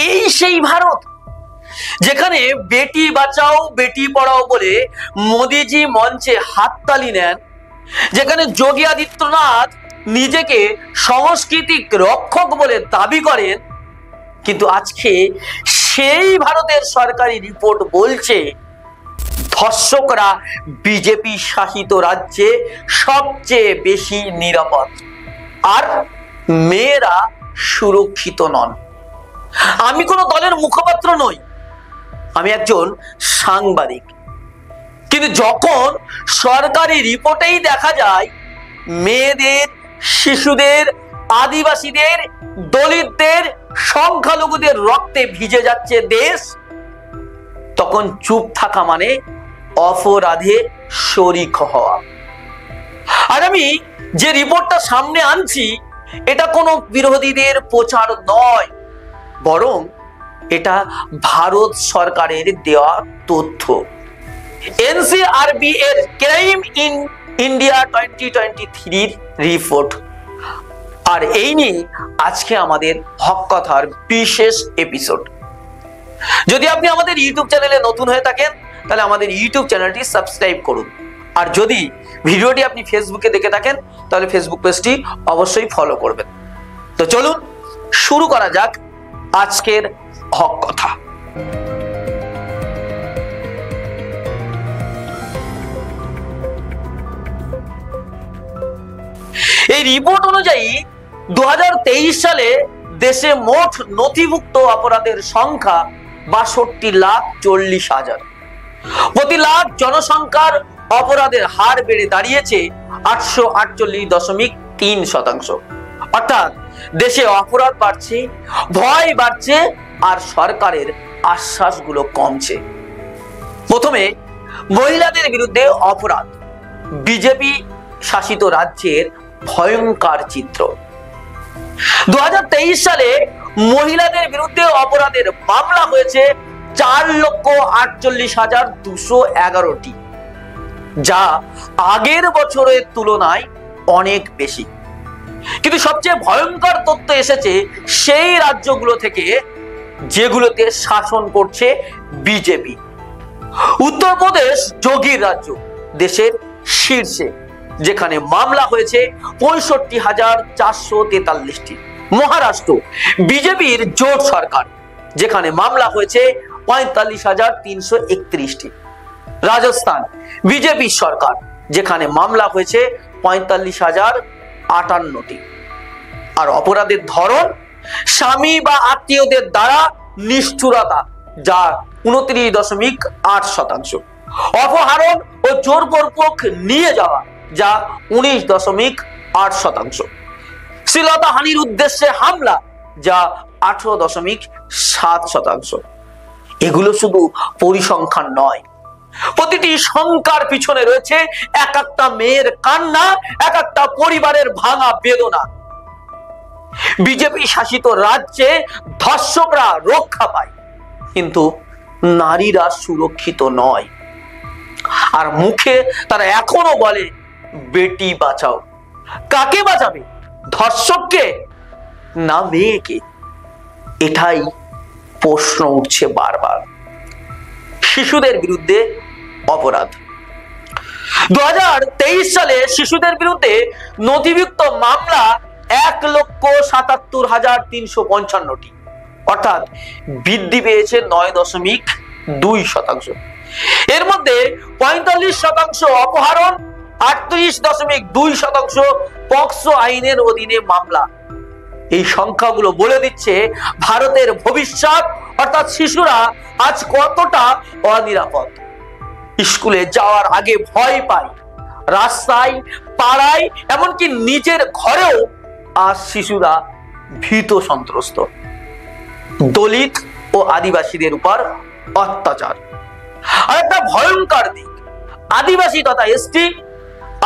এই সেই ভারত যেখানে বেটি বাঁচাও বেটি পড়াও বলে মোদিজি মঞ্চে হাততালি নেন, যেখানে যোগী আদিত্যনাথ নিজেকে সাংস্কৃতিক রক্ষক বলে দাবি করেন, কিন্তু আজকে সেই ভারতের সরকারি রিপোর্ট বলছে ধর্ষকরা বিজেপি শাসিত রাজ্যে সবচেয়ে বেশি নিরাপদ আর মেয়েরা সুরক্ষিত নন। আমি কোনো দলের মুখপাত্র নই, আমি একজন সাংবাদিক, কিন্তু যখন সরকারি রিপোর্টেই দেখা যায় মেয়েদের, শিশুদের, আদিবাসীদের, দলিতদের, সংখ্যালঘুদের রক্তে ভিজে যাচ্ছে দেশ, তখন চুপ থাকা মানে অপরাধে শরিক হওয়া। আর আমি যে রিপোর্টটা সামনে আনছি এটা কোনো বিরোধীদের প্রচার নয়, বরং এটা ভারত সরকারের দেওয়া তথ্য। এনসিআরবি এর ক্রাইম ইন ইন্ডিয়া 2023 রিপোর্ট। আর এই নিয়ে আজকে আমাদের হক কথার বিশেষ এপিসোড। যদি আপনি আমাদের ইউটিউব চ্যানেলে নতুন হয়ে থাকেন তাহলে আমাদের ইউটিউব চ্যানেলটি সাবস্ক্রাইব করুন, আর যদি ভিডিওটি আপনি ফেসবুকে দেখে থাকেন তাহলে ফেসবুক পেজটি অবশ্যই ফলো করবেন। তো চলুন শুরু করা যাক আজকের হক কথা। এই রিপোর্ট অনুযায়ী 2023 সালে দেশে মোট নথিভুক্ত অপরাধের সংখ্যা 62,40,000। প্রতি লাখ জনসংখ্যার অপরাধের হার বেড়ে দাঁড়িয়েছে 848.3%। অর্থাৎ দেশে অপরাধ বাড়ছে, ভয় বাড়ছে, আর সরকারের আশ্বাসগুলো কমছে। প্রথমে মহিলাদের বিরুদ্ধে অপরাধ, বিজেপি শাসিত রাজ্যের ভয়ঙ্কর চিত্র। 2023 সালে মহিলাদের বিরুদ্ধে অপরাধের মামলা হয়েছে 4,48,211টি, যা আগের বছরের তুলনায় অনেক বেশি। কিন্তু সবচেয়ে ভয়ঙ্কর তথ্য এসেছে সেই রাজ্যগুলো থেকে যেগুলোতে শাসন করছে বিজেপি। উত্তরপ্রদেশ যোগীর রাজ্য, দেশের শীর্ষে, যেখানে মামলা হয়েছে 65,443টি। মহারাষ্ট্র বিজেপির জোট সরকার, যেখানে মামলা হয়েছে 45,331টি। রাজস্থান বিজেপি সরকার, যেখানে মামলা হয়েছে 45,058টি। আর অপরাধের ধরন স্বামী বা আত্মীয়দের দ্বারা নিষ্ঠুরতা, যা 29.8%। অপহরণ ও জোরপূর্বক নিয়ে যাওয়া, যা 19.8%। শ্লীলতাহানির উদ্দেশ্যে হামলা, যা 18.7%। এগুলো শুধু পরিসংখ্যান নয়, প্রতিটি সংখ্যার পিছনে রয়েছে এক একটা মেয়ের কান্না, এক একটা পরিবারের ভাঙা বেদনা। বিজেপি শাসিত রাজ্যে ধর্ষকরা রক্ষা পায়, কিন্তু নারীরা সুরক্ষিত নয়। আর মুখে তারা এখনো বলে বেটি বাঁচাও। কাকে বাঁচাবে? ধর্ষককে না মেয়েকে? এটাই প্রশ্ন উঠছে বারবার। শিশুদের বিরুদ্ধে অপরাধ। 2023 সালে শিশুদের বিরুদ্ধে নথিভুক্ত মামলা 1,77,355টি, অর্থাৎ বৃদ্ধি পেয়েছে 9.2%। এর মধ্যে 45% অপহরণ, 38.2% পক্সো আইনের অধীনে মামলা। এই সংখ্যাগুলো বলে দিচ্ছে ভারতের ভবিষ্যৎ, অর্থাৎ শিশুরা আজ কতটা অনিরাপদ। স্কুলে যাওয়ার আগে ভয় পায়, রাস্তায়, পাড়ায়, এমনকি নিজের ঘরেও আজ শিশুরা ভীত সন্ত্রস্ত। দলিত ও আদিবাসীদের উপর অত্যাচার। আর একটা ভয়ঙ্কর দিক, আদিবাসী তথা এসটি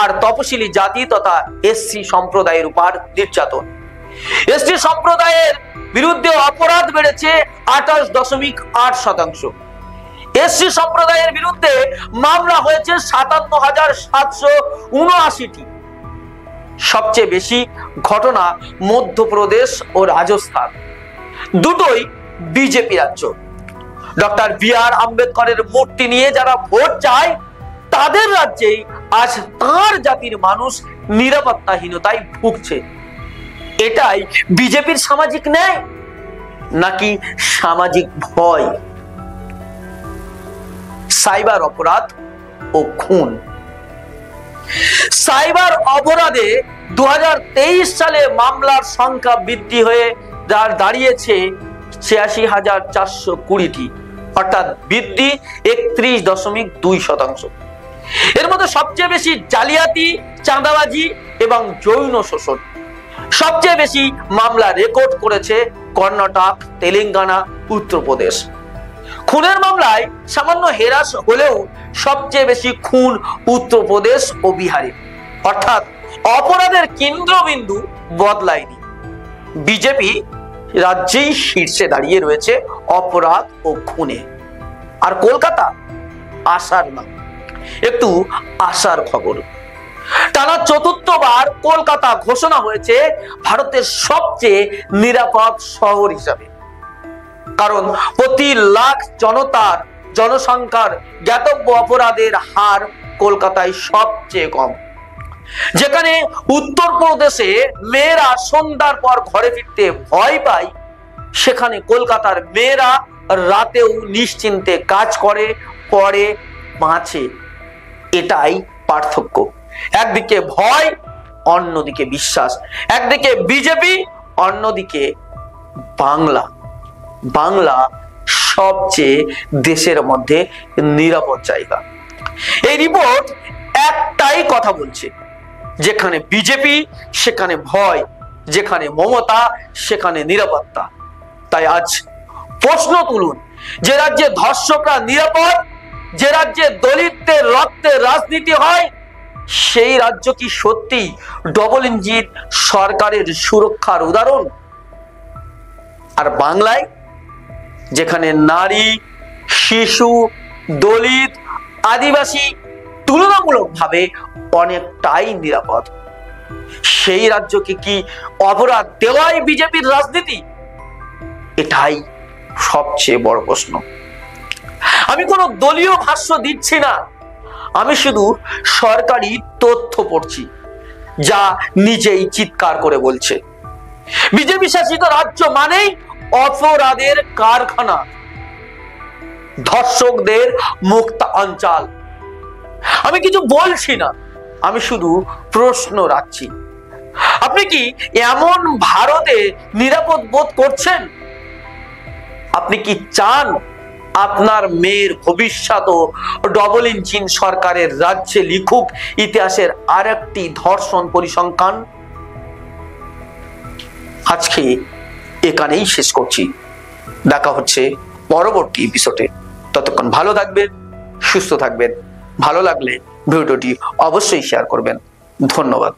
আর তপশিলি জাতি তথা এসসি সম্প্রদায়ের উপর নির্যাতন। এসটি সম্প্রদায়ের বিরুদ্ধে অপরাধ বেড়েছে 28.8%। এসসি সম্প্রদায়ের বিরুদ্ধে মামলা হয়েছে 57,779টি। সবচেয়ে বেশি ঘটনা মধ্যপ্রদেশ ও রাজস্থান, দুটোই বিজেপি রাজ্য। Doctor B.R.. আম্বেদকরের মূর্তি নিয়ে যারা ভোট চায় তাদের রাজ্যেই আজ তার জাতির মানুষ নিরাপত্তাহীনতায় ভুগছে। এটাই বিজেপির সামাজিক ন্যায় নাকি সামাজিক ভয়? সাইবার অপরাধ ও খুন। সাইবার অপরাধে 2023 সালে মামলার সংখ্যা বৃদ্ধি হয়ে দাঁড়িয়েছে 86,420টি, অর্থাৎ বৃদ্ধি 31.2%। এর মধ্যে সবচেয়ে বেশি জালিয়াতি, চাঁদাবাজি এবং যৌন শোষণ। সবচেয়ে বেশি মামলা রেকর্ড করেছে কর্ণাটক, তেলেঙ্গানা, উত্তরপ্রদেশ। খুনের মামলায় সামান্য হেরাস হলেও সবচেয়ে বেশি খুন উত্তরপ্রদেশ ও বিহারে, অর্থাৎ অপরাধের কেন্দ্রবিন্দু বদলায়নি। বিজেপি রাজ্যেই শীর্ষে দাঁড়িয়ে রয়েছে অপরাধ ও খুনে। আর কলকাতা আশার নাম। একটু আশার খবর, টানা চতুর্থবার কলকাতা ঘোষণা হয়েছে ভারতের সবচেয়ে নিরাপদ শহর হিসাবে। কারণ প্রতি লাখ জনসংখ্যার জ্ঞাতব্য অপরাধের হার কলকাতায় সবচেয়ে কম। যেখানে উত্তরপ্রদেশে মেয়েরা সন্ধ্যার পর ঘরে ফিরতে ভয় পায়, সেখানে কলকাতার মেয়েরা রাতেও নিশ্চিন্তে কাজ করে, পড়ে, বাঁচে। এটাই পার্থক্য। একদিকে ভয়, অন্যদিকে বিশ্বাস। একদিকে বিজেপি, অন্যদিকে বাংলা। বাংলা সবচেয়ে দেশের মধ্যে নিরাপদ জায়গা। এই রিপোর্ট একটাই কথা বলছে, যেখানে বিজেপি সেখানে ভয়, যেখানে মমতা সেখানে নিরাপত্তা। তাই আজ প্রশ্ন তুলুন, যে রাজ্যে ধর্ষকরা নিরাপদ, যে রাজ্যে দলিতদের রক্তে রাজনীতি হয়, সেই রাজ্য কি সত্যি ডবল ইঞ্জিন সরকারের সুরক্ষার উদাহরণ? আর বাংলায়, যেখানে নারী, শিশু, দলিত, আদিবাসী তুলনামূলকভাবে অনেকটাই নিরাপদ, সেই রাজ্যকে কি অপরাধ দেওয়াই বিজেপির রাজনীতি? এটাই সবচেয়ে বড় প্রশ্ন। আমি কোনো দলীয় ভাষ্য দিচ্ছি না, আমি শুধু সরকারি তথ্য পড়ছি, যা নিজেই চিৎকার করে বলছে বিজেপি শাসিত রাজ্য মানেই অপরাধের কারখানা, ধর্ষকদের মুক্ত অঞ্চল। আমি কিছু বলছি না, আমি শুধু প্রশ্ন রাখছি। আপনি কি এমন ভারতে নিরাপদ বোধ করছেন? আপনি কি চান আপনার মেয়ের ভবিষ্যৎ ডবল ইঞ্জিন সরকারের রাজ্যে লিখুক ইতিহাসের আরেকটি ধর্ষণ পরিসংখ্যান? আজকে এখানেই শেষ করছি। দেখা হচ্ছে পরবর্তী এপিসোডে। ততক্ষণ ভালো থাকবেন, সুস্থ থাকবেন। ভালো লাগলে ভিডিওটি অবশ্যই শেয়ার করবেন। ধন্যবাদ।